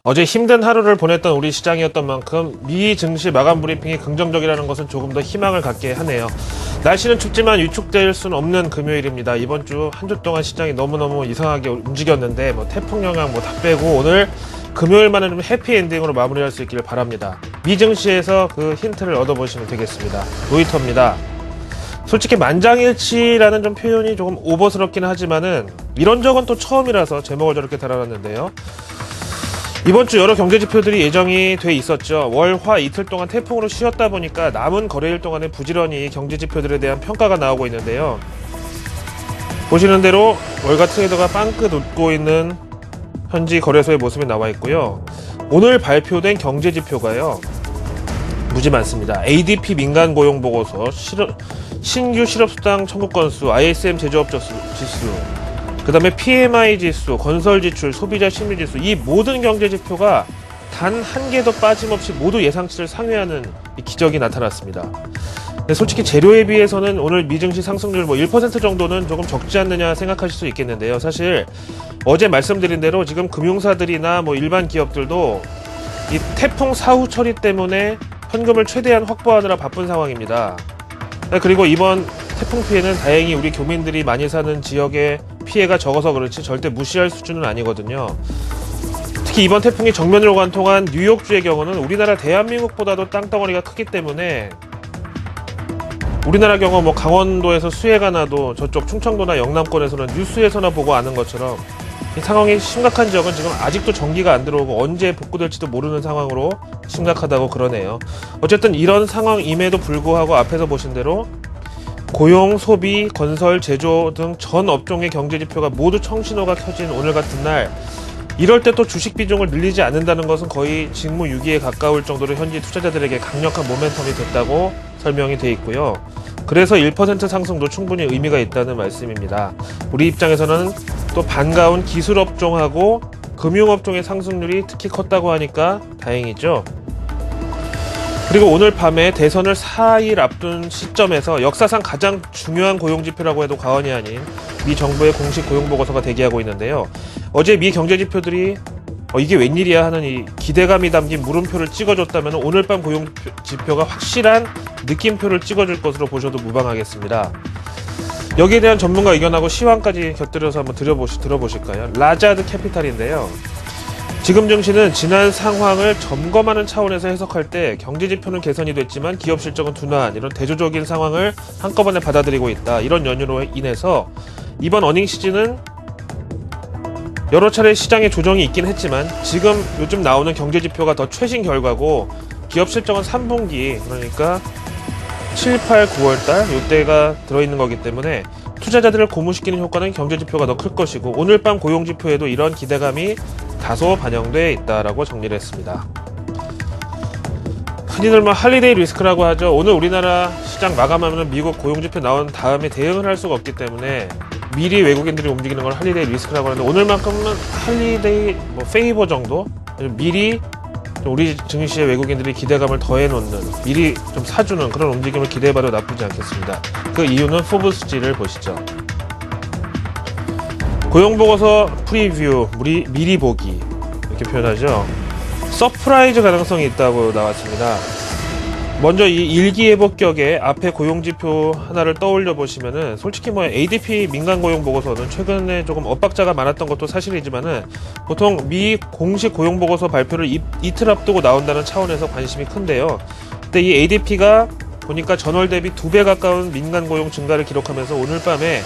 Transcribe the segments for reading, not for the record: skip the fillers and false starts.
어제 힘든 하루를 보냈던 우리 시장이었던 만큼 미 증시 마감 브리핑이 긍정적이라는 것은 조금 더 희망을 갖게 하네요. 날씨는 춥지만 위축될 수는 없는 금요일입니다. 이번 주 한 주 동안 시장이 너무너무 이상하게 움직였는데 태풍 영향 다 빼고 오늘 금요일만은 좀 해피엔딩으로 마무리할 수 있기를 바랍니다. 미 증시에서 그 힌트를 얻어보시면 되겠습니다. 로이터입니다. 솔직히 만장일치라는 좀 표현이 조금 오버스럽긴 하지만은 이런 적은 또 처음이라서 제목을 저렇게 달아놨는데요. 이번 주 여러 경제지표들이 예정이 돼 있었죠. 월, 화 이틀 동안 태풍으로 쉬었다 보니까 남은 거래일 동안에 부지런히 경제지표들에 대한 평가가 나오고 있는데요. 보시는 대로 월가 트레이더가 빵긋 웃고 있는 현지 거래소의 모습이 나와 있고요. 오늘 발표된 경제지표가요, 무지 많습니다. ADP 민간 고용 보고서, 신규 실업수당 청구 건수, ISM 제조업 지수, 그 다음에 PMI 지수, 건설 지출, 소비자 심리 지수, 이 모든 경제 지표가 단 한 개도 빠짐없이 모두 예상치를 상회하는 이 기적이 나타났습니다. 근데 솔직히 재료에 비해서는 오늘 미증시 상승률 1% 정도는 조금 적지 않느냐 생각하실 수 있겠는데요. 사실 어제 말씀드린 대로 지금 금융사들이나 일반 기업들도 이 태풍 사후 처리 때문에 현금을 최대한 확보하느라 바쁜 상황입니다. 그리고 이번 태풍 피해는 다행히 우리 교민들이 많이 사는 지역의 피해가 적어서 그렇지 절대 무시할 수준은 아니거든요. 특히 이번 태풍이 정면으로 관통한 뉴욕주의 경우는 우리나라 대한민국보다도 땅덩어리가 크기 때문에 우리나라 경우 강원도에서 수해가 나도 저쪽 충청도나 영남권에서는 뉴스에서나 보고 아는 것처럼 이 상황이 심각한 지역은 지금 아직도 전기가 안 들어오고 언제 복구될지도 모르는 상황으로 심각하다고 그러네요. 어쨌든 이런 상황임에도 불구하고 앞에서 보신 대로 고용, 소비, 건설, 제조 등 전 업종의 경제지표가 모두 청신호가 켜진 오늘 같은 날, 이럴 때 또 주식 비중을 늘리지 않는다는 것은 거의 직무유기에 가까울 정도로 현지 투자자들에게 강력한 모멘텀이 됐다고 설명이 돼 있고요. 그래서 1% 상승도 충분히 의미가 있다는 말씀입니다. 우리 입장에서는 또 반가운 기술업종하고 금융업종의 상승률이 특히 컸다고 하니까 다행이죠. 그리고 오늘 밤에 대선을 4일 앞둔 시점에서 역사상 가장 중요한 고용지표라고 해도 과언이 아닌 미 정부의 공식 고용보고서가 대기하고 있는데요. 어제 미 경제지표들이 이게 웬일이야 하는 이 기대감이 담긴 물음표를 찍어줬다면 오늘 밤 고용지표가 확실한 느낌표를 찍어줄 것으로 보셔도 무방하겠습니다. 여기에 대한 전문가 의견하고 시황까지 곁들여서 한번 들어보실까요? 라자드 캐피탈인데요. 지금 증시는 지난 상황을 점검하는 차원에서 해석할 때 경제지표는 개선이 됐지만 기업 실적은 둔화한 이런 대조적인 상황을 한꺼번에 받아들이고 있다. 이런 연유로 인해서 이번 어닝 시즌은 여러 차례 시장에 조정이 있긴 했지만 지금 요즘 나오는 경제지표가 더 최신 결과고 기업 실적은 3분기 그러니까 7, 8, 9월달 이때가 들어있는 거기 때문에 투자자들을 고무시키는 효과는 경제지표가 더 클 것이고 오늘 밤 고용지표에도 이런 기대감이 다소 반영돼 있다라고 정리를 했습니다. 흔히들 할리데이 리스크라고 하죠. 오늘 우리나라 시장 마감하면 미국 고용지표 나온 다음에 대응을 할 수가 없기 때문에 미리 외국인들이 움직이는 걸 할리데이 리스크라고 하는데 오늘만큼은 할리데이 페이버 정도 미리 우리 증시에 외국인들이 기대감을 더해놓는 미리 좀 사주는 그런 움직임을 기대해봐도 나쁘지 않겠습니다. 그 이유는 포브스지를 보시죠. 고용보고서 프리뷰, 미리 보기 이렇게 표현하죠. 서프라이즈 가능성이 있다고 나왔습니다. 먼저 이 일기예보격의 앞에 고용지표 하나를 떠올려 보시면은 솔직히 ADP 민간 고용보고서는 최근에 조금 엇박자가 많았던 것도 사실이지만은 보통 미 공식 고용보고서 발표를 이틀 앞두고 나온다는 차원에서 관심이 큰데요. 근데 이 ADP가 보니까 전월 대비 2배 가까운 민간 고용 증가를 기록하면서 오늘 밤에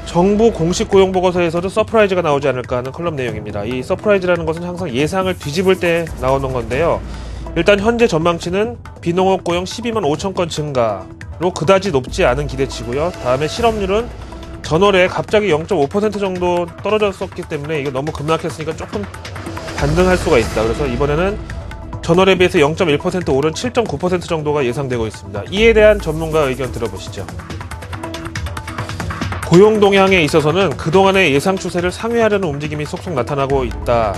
정부 공식 고용보고서에서도 서프라이즈가 나오지 않을까 하는 컬럼 내용입니다. 이 서프라이즈라는 것은 항상 예상을 뒤집을 때 나오는 건데요. 일단 현재 전망치는 비농업 고용 12만 5천 건 증가로 그다지 높지 않은 기대치고요. 다음에 실업률은 전월에 갑자기 0.5% 정도 떨어졌었기 때문에 이게 너무 급락했으니까 조금 반등할 수가 있다. 그래서 이번에는 전월에 비해서 0.1% 오른 7.9% 정도가 예상되고 있습니다. 이에 대한 전문가 의견 들어보시죠. 고용 동향에 있어서는 그동안의 예상 추세를 상회하려는 움직임이 속속 나타나고 있다.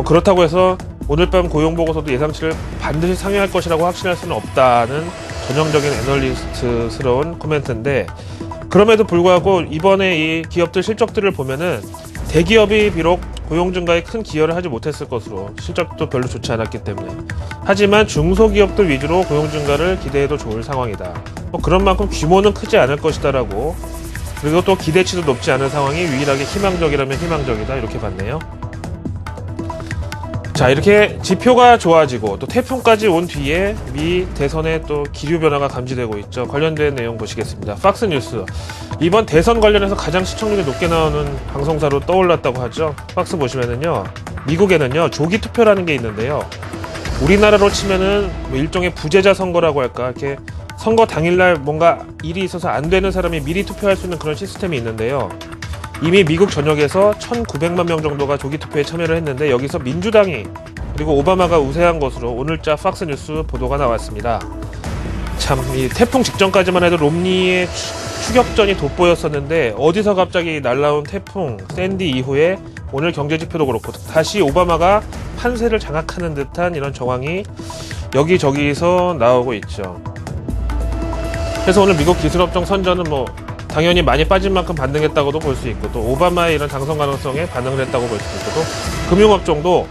그렇다고 해서 오늘 밤 고용보고서도 예상치를 반드시 상회할 것이라고 확신할 수는 없다는 전형적인 애널리스트스러운 코멘트인데 그럼에도 불구하고 이번에 이 기업들 실적들을 보면은 대기업이 비록 고용 증가에 큰 기여를 하지 못했을 것으로 실적도 별로 좋지 않았기 때문에. 하지만 중소기업들 위주로 고용 증가를 기대해도 좋을 상황이다. 그런 만큼 규모는 크지 않을 것이다라고, 그리고 또 기대치도 높지 않은 상황이 유일하게 희망적이라면 희망적이다, 이렇게 봤네요. 자, 이렇게 지표가 좋아지고 또 태풍까지 온 뒤에 미 대선의 또 기류 변화가 감지되고 있죠. 관련된 내용 보시겠습니다. 팍스뉴스. 이번 대선 관련해서 가장 시청률이 높게 나오는 방송사로 떠올랐다고 하죠. 팍스 보시면은요, 미국에는요 조기 투표라는 게 있는데요, 우리나라로 치면은 뭐 일종의 부재자 선거라고 할까, 이렇게 선거 당일날 뭔가 일이 있어서 안 되는 사람이 미리 투표할 수 있는 그런 시스템이 있는데요, 이미 미국 전역에서 1,900만 명 정도가 조기 투표에 참여를 했는데, 여기서 민주당이 그리고 오바마가 우세한 것으로 오늘자 팍스뉴스 보도가 나왔습니다. 참, 이 태풍 직전까지만 해도 롬니의 추격전이 돋보였었는데, 어디서 갑자기 날라온 태풍 샌디 이후에 오늘 경제지표도 그렇고 다시 오바마가 판세를 장악하는 듯한 이런 정황이 여기저기서 나오고 있죠. 그래서 오늘 미국 기술업종 선전은 뭐 당연히 많이 빠진 만큼 반등했다고도 볼 수 있고, 또 오바마의 이런 당선 가능성에 반응을 했다고 볼 수 있고, 또 금융업종도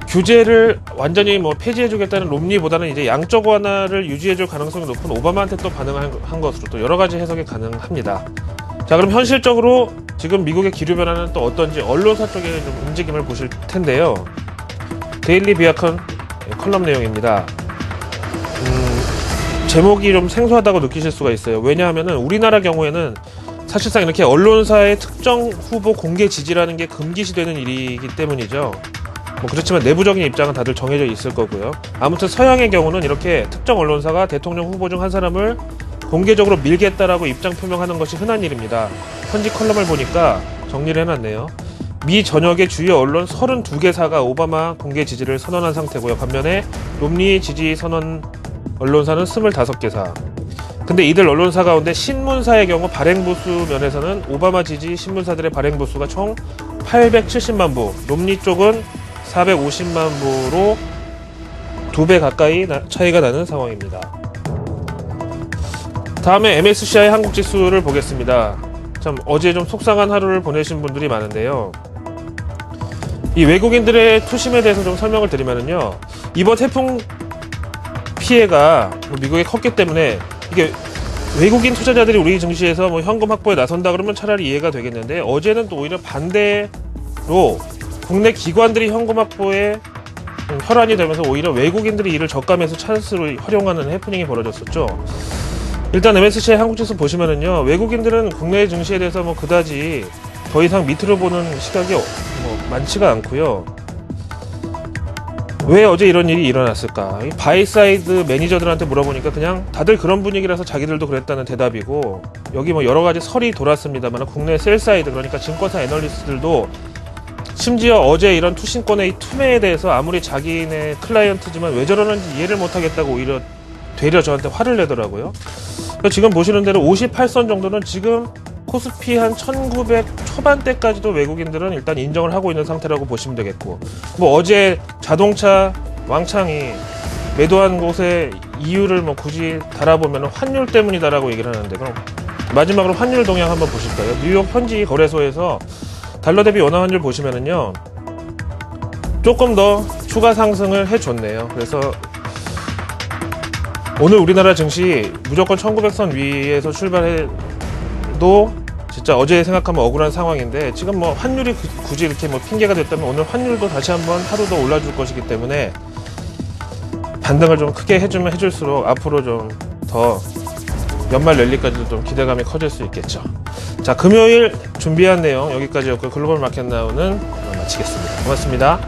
규제를 완전히 뭐 폐지해주겠다는 롬니보다는 이제 양적 완화를 유지해줄 가능성이 높은 오바마한테 또 반응한 것으로 또 여러 가지 해석이 가능합니다. 자, 그럼 현실적으로 지금 미국의 기류 변화는 또 어떤지 언론사 쪽의 좀 움직임을 보실 텐데요. 데일리 비아컨 컬럼 내용입니다. 제목이 좀 생소하다고 느끼실 수가 있어요. 왜냐하면은 우리나라 경우에는 사실상 이렇게 언론사의 특정 후보 공개 지지라는 게 금기시되는 일이기 때문이죠. 뭐 그렇지만 내부적인 입장은 다들 정해져 있을 거고요. 아무튼 서양의 경우는 이렇게 특정 언론사가 대통령 후보 중 한 사람을 공개적으로 밀겠다라고 입장 표명하는 것이 흔한 일입니다. 현지 컬럼을 보니까 정리를 해놨네요. 미 전역의 주요 언론 32개사가 오바마 공개 지지를 선언한 상태고요. 반면에 롬니 지지 선언 언론사는 25개사. 근데 이들 언론사 가운데 신문사의 경우 발행부수 면에서는 오바마 지지 신문사들의 발행부수가 총 870만 부, 롬니 쪽은 450만 부로 2배 가까이 차이가 나는 상황입니다. 다음에 MSCI 한국지수를 보겠습니다. 참, 어제 좀 속상한 하루를 보내신 분들이 많은데요. 이 외국인들의 투심에 대해서 좀 설명을 드리면은요, 이번 태풍 피해가 미국에 컸기 때문에 이게 외국인 투자자들이 우리 증시에서 뭐 현금 확보에 나선다 그러면 차라리 이해가 되겠는데, 어제는 또 오히려 반대로 국내 기관들이 현금 확보에 혈안이 되면서 오히려 외국인들이 이를 적감해서 찬스로 활용하는 해프닝이 벌어졌었죠. 일단 MSCI 한국지수 보시면은요, 외국인들은 국내 증시에 대해서 뭐 그다지 더 이상 밑으로 보는 시각이 뭐 많지가 않고요. 왜 어제 이런 일이 일어났을까? 바이사이드 매니저들한테 물어보니까 그냥 다들 그런 분위기라서 자기들도 그랬다는 대답이고, 여기 뭐 여러 가지 설이 돌았습니다만 국내 셀사이드, 그러니까 증권사 애널리스트들도 심지어 어제 이런 투신권의 이 투매에 대해서 아무리 자기네 클라이언트지만 왜 저러는지 이해를 못하겠다고 오히려 되려 저한테 화를 내더라고요. 그러니까 지금 보시는 대로 58선 정도는 지금 코스피 한 1900 초반대까지도 외국인들은 일단 인정을 하고 있는 상태라고 보시면 되겠고, 뭐 어제 자동차 왕창이 매도한 곳의 이유를 뭐 굳이 달아보면 환율 때문이다라고 얘기를 하는데, 그럼 마지막으로 환율 동향 한번 보실까요? 뉴욕 현지 거래소에서 달러 대비 원화 환율 보시면은요, 조금 더 추가 상승을 해줬네요. 그래서 오늘 우리나라 증시 무조건 1900선 위에서 출발해도 진짜 어제 생각하면 억울한 상황인데, 지금 뭐 환율이 굳이 이렇게 뭐 핑계가 됐다면 오늘 환율도 다시 한번 하루 더 올라줄 것이기 때문에 반등을 좀 크게 해주면 해줄수록 앞으로 좀 더 연말 랠리까지도 좀 기대감이 커질 수 있겠죠. 자, 금요일 준비한 내용 여기까지였고, 글로벌 마켓 나우는 마치겠습니다. 고맙습니다.